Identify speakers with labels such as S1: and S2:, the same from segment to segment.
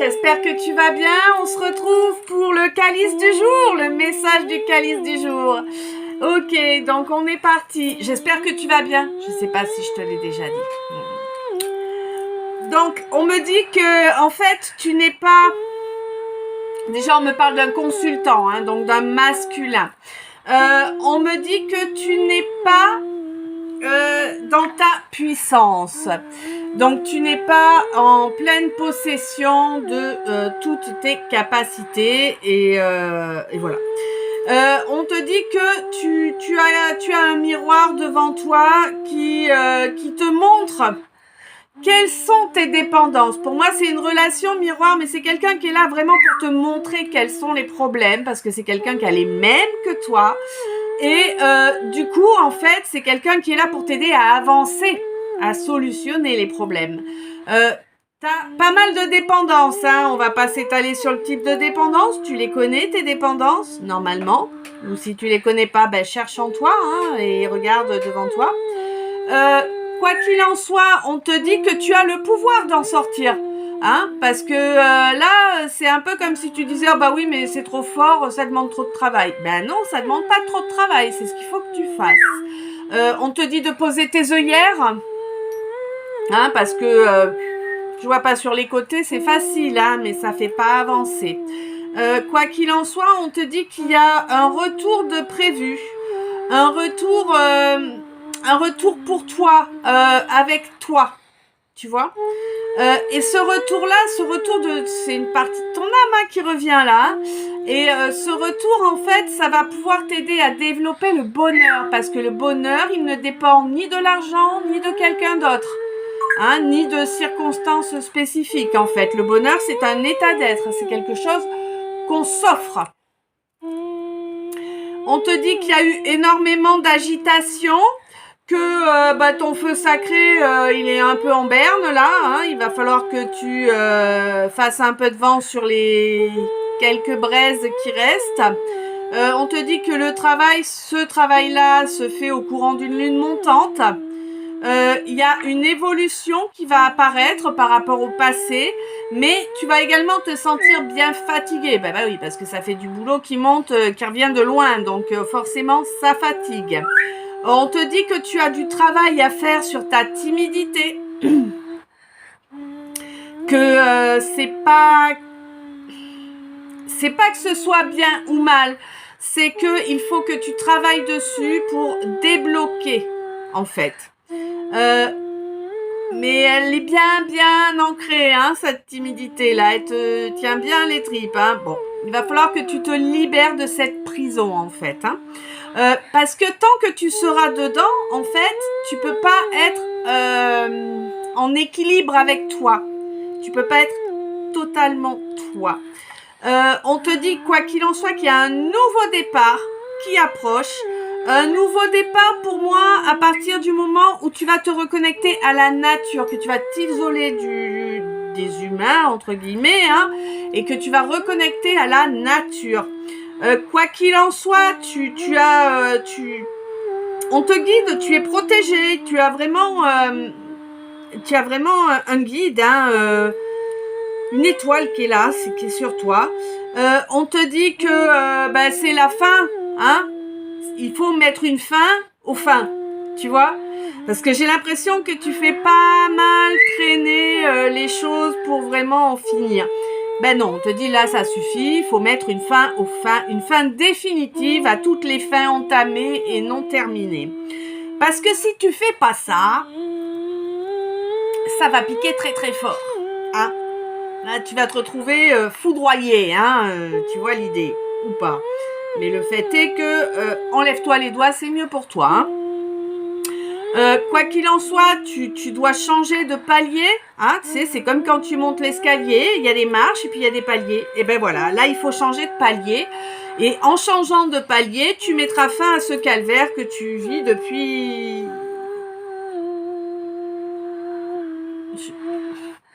S1: j'espère que tu vas bien. On se retrouve pour le calice du jour, le message du calice du jour. Ok, donc on est parti. J'espère que tu vas bien. Je ne sais pas si je te l'ai déjà dit. Donc, on me dit que, en fait, tu n'es pas... Déjà, on me parle d'un consultant, hein, donc d'un masculin. On me dit que tu n'es pas dans ta puissance. Donc, tu n'es pas en pleine possession de toutes tes capacités et voilà. On te dit que tu as un miroir devant toi qui te montre quelles sont tes dépendances. Pour moi, c'est une relation miroir, mais c'est quelqu'un qui est là vraiment pour te montrer quels sont les problèmes, parce que c'est quelqu'un qui a les mêmes que toi. Et du coup, en fait, c'est quelqu'un qui est là pour t'aider à avancer, à solutionner les problèmes. T'as pas mal de dépendances, hein. On va pas s'étaler sur le type de dépendance. Tu les connais, tes dépendances, normalement. Ou si tu les connais pas, ben cherche en toi, hein, et regarde devant toi. Quoi qu'il en soit, on te dit que tu as le pouvoir d'en sortir. Hein, parce que là, c'est un peu comme si tu disais « Oh bah oui, mais c'est trop fort, ça demande trop de travail. » Ben non, ça demande pas trop de travail, c'est ce qu'il faut que tu fasses. On te dit de poser tes œillères, hein, parce que je vois pas sur les côtés, c'est facile, hein, mais ça fait pas avancer. Quoi qu'il en soit, on te dit qu'il y a un retour de prévu, un retour pour toi, avec toi, tu vois. Et ce retour c'est une partie de ton âme, hein, qui revient là. Et ce retour, en fait, ça va pouvoir t'aider à développer le bonheur. Parce que le bonheur, il ne dépend ni de l'argent, ni de quelqu'un d'autre. Hein, ni de circonstances spécifiques, en fait. Le bonheur, c'est un état d'être. C'est quelque chose qu'on s'offre. On te dit qu'il y a eu énormément d'agitation, que ton feu sacré, il est un peu en berne là, hein. Il va falloir que tu fasses un peu de vent sur les quelques braises qui restent. On te dit que ce travail-là se fait au courant d'une lune montante. Il y a une évolution qui va apparaître par rapport au passé, mais tu vas également te sentir bien fatigué. Bah oui, parce que ça fait du boulot qui monte, qui revient de loin, donc forcément ça fatigue. On te dit que tu as du travail à faire sur ta timidité, que c'est pas que ce soit bien ou mal, c'est que il faut que tu travailles dessus pour débloquer, en fait. Mais elle est bien ancrée, hein, cette timidité-là. Elle te tient bien les tripes, hein. Bon, il va falloir que tu te libères de cette prison, en fait, hein. Parce que tant que tu seras dedans, en fait, tu peux pas être en équilibre avec toi. Tu peux pas être totalement toi. On te dit, quoi qu'il en soit, qu'il y a un nouveau départ qui approche. Un nouveau départ pour moi à partir du moment où tu vas te reconnecter à la nature, que tu vas t'isoler des humains, entre guillemets, hein, et que tu vas reconnecter à la nature. Quoi qu'il en soit, on te guide, tu es protégé, tu as vraiment un guide, hein, une étoile qui est là, qui est sur toi. On te dit que c'est la fin, hein. Il faut mettre une fin aux fins, tu vois. Parce que j'ai l'impression que tu fais pas mal traîner les choses pour vraiment en finir. Ben non, on te dit là, ça suffit, il faut mettre une fin aux fins, une fin définitive à toutes les fins entamées et non terminées. Parce que si tu fais pas ça, ça va piquer très fort, hein. Là, tu vas te retrouver foudroyé, hein, tu vois l'idée, ou pas. Mais le fait est que enlève-toi les doigts, c'est mieux pour toi, hein. Quoi qu'il en soit, tu dois changer de palier, hein, tu sais, c'est comme quand tu montes l'escalier, il y a des marches et puis il y a des paliers. Et ben voilà, là il faut changer de palier. Et en changeant de palier, tu mettras fin à ce calvaire que tu vis depuis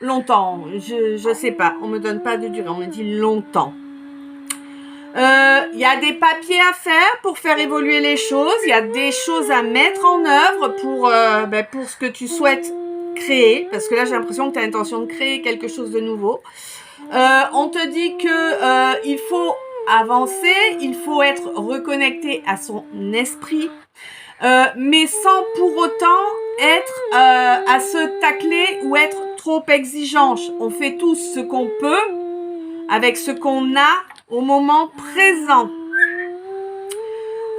S1: longtemps. Je sais pas, on me donne pas de durée, on me dit longtemps. Il y a des papiers à faire pour faire évoluer les choses. Il y a des choses à mettre en œuvre pour ce que tu souhaites créer. Parce que là, j'ai l'impression que tu as l'intention de créer quelque chose de nouveau. On te dit que il faut avancer, il faut être reconnecté à son esprit, mais sans pour autant être à se tacler ou être trop exigeant. On fait tous ce qu'on peut avec ce qu'on a au moment présent.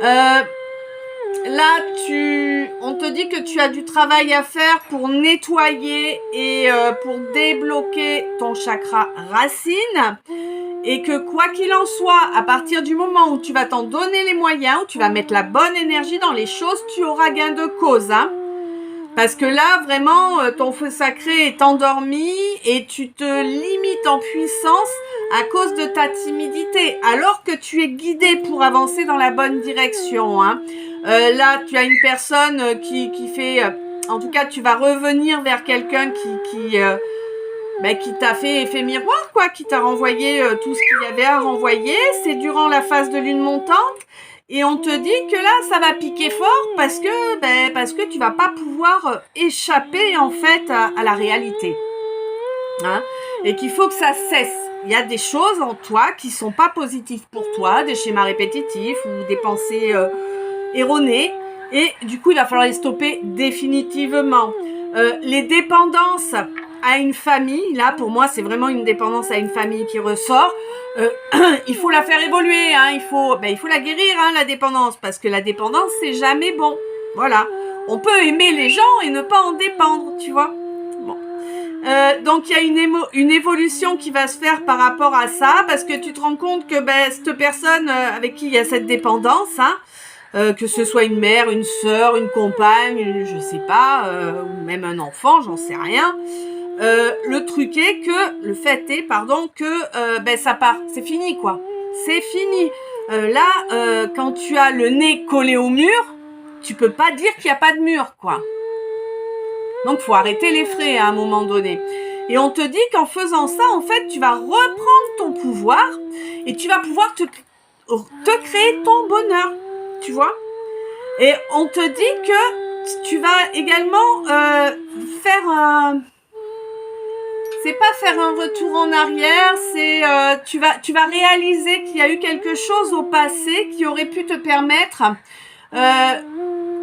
S1: Là, on te dit que tu as du travail à faire pour nettoyer et pour débloquer ton chakra racine. Et que quoi qu'il en soit, à partir du moment où tu vas t'en donner les moyens, où tu vas mettre la bonne énergie dans les choses, tu auras gain de cause. Hein. Parce que là, vraiment, ton feu sacré est endormi et tu te limites en puissance à cause de ta timidité, alors que tu es guidé pour avancer dans la bonne direction. Hein. Là, tu as une personne qui fait... en tout cas, tu vas revenir vers quelqu'un qui t'a fait effet miroir, quoi, qui t'a renvoyé tout ce qu'il y avait à renvoyer. C'est durant la phase de lune montante. Et on te dit que là, ça va piquer fort parce que tu vas pas pouvoir échapper, en fait, à la réalité. Hein, et qu'il faut que ça cesse. Il y a des choses en toi qui sont pas positives pour toi, des schémas répétitifs ou des pensées erronées. Et du coup, il va falloir les stopper définitivement. Les dépendances à une famille, là, pour moi, c'est vraiment une dépendance à une famille qui ressort. Il faut la faire évoluer, hein, il faut la guérir, hein, la dépendance, parce que la dépendance, c'est jamais bon. Voilà. On peut aimer les gens et ne pas en dépendre, tu vois. Bon. Donc, il y a une évolution qui va se faire par rapport à ça, parce que tu te rends compte que cette personne avec qui il y a cette dépendance, hein, que ce soit une mère, une sœur, une compagne, je sais pas, ou même un enfant, j'en sais rien. Le fait est que ça part, c'est fini quoi, c'est fini. Là, quand tu as le nez collé au mur, tu peux pas dire qu'il n'y a pas de mur quoi. Donc faut arrêter les frais à un moment donné. Et on te dit qu'en faisant ça, en fait, tu vas reprendre ton pouvoir et tu vas pouvoir te créer ton bonheur, tu vois. Et on te dit que tu vas également faire c'est pas faire un retour en arrière, c'est tu vas réaliser qu'il y a eu quelque chose au passé qui aurait pu te permettre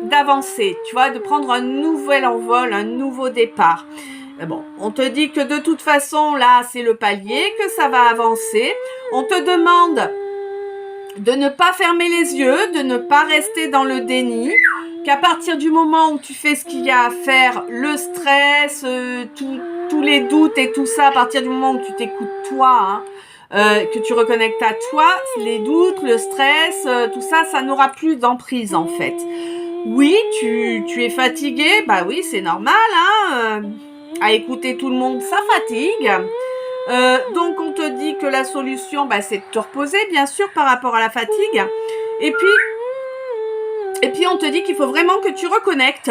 S1: d'avancer, tu vois, de prendre un nouvel envol, un nouveau départ. Bon, on te dit que de toute façon, là, c'est le palier, que ça va avancer. On te demande de ne pas fermer les yeux, de ne pas rester dans le déni, qu'à partir du moment où tu fais ce qu'il y a à faire, le stress, tous les doutes et tout ça, à partir du moment où tu t'écoutes toi, hein, que tu reconnectes à toi, les doutes, le stress, tout ça, ça n'aura plus d'emprise en fait. Oui, tu es fatigué, bah oui, c'est normal, hein, à écouter tout le monde, ça fatigue. Donc on te dit que la solution, c'est de te reposer, bien sûr, par rapport à la fatigue. Et puis on te dit qu'il faut vraiment que tu reconnectes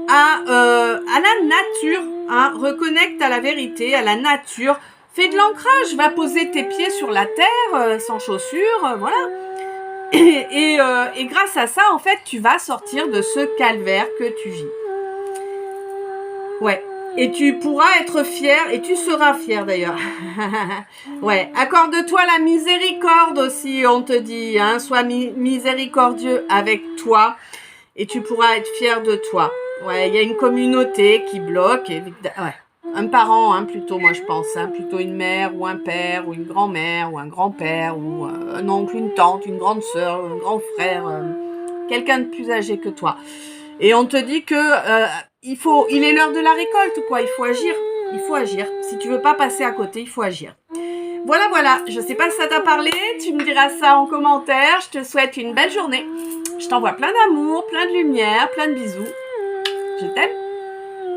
S1: à la nature, hein, reconnecte à la vérité, à la nature. Fais de l'ancrage, va poser tes pieds sur la terre, sans chaussures, voilà. Et grâce à ça, en fait, tu vas sortir de ce calvaire que tu vis. Ouais. Et tu pourras être fier, et tu seras fier d'ailleurs. Ouais, accorde-toi la miséricorde aussi, on te dit, hein, sois miséricordieux avec toi, et tu pourras être fier de toi. Ouais, il y a une communauté qui bloque, ouais, un parent, hein, plutôt, moi je pense, hein, plutôt une mère, ou un père, ou une grand-mère, ou un grand-père, ou un oncle, une tante, une grande sœur, un grand frère, quelqu'un de plus âgé que toi. Et on te dit que il est l'heure de la récolte, quoi. Il faut agir. Il faut agir. Si tu veux pas passer à côté, il faut agir. Voilà. Je sais pas si ça t'a parlé. Tu me diras ça en commentaire. Je te souhaite une belle journée. Je t'envoie plein d'amour, plein de lumière, plein de bisous. Je t'aime.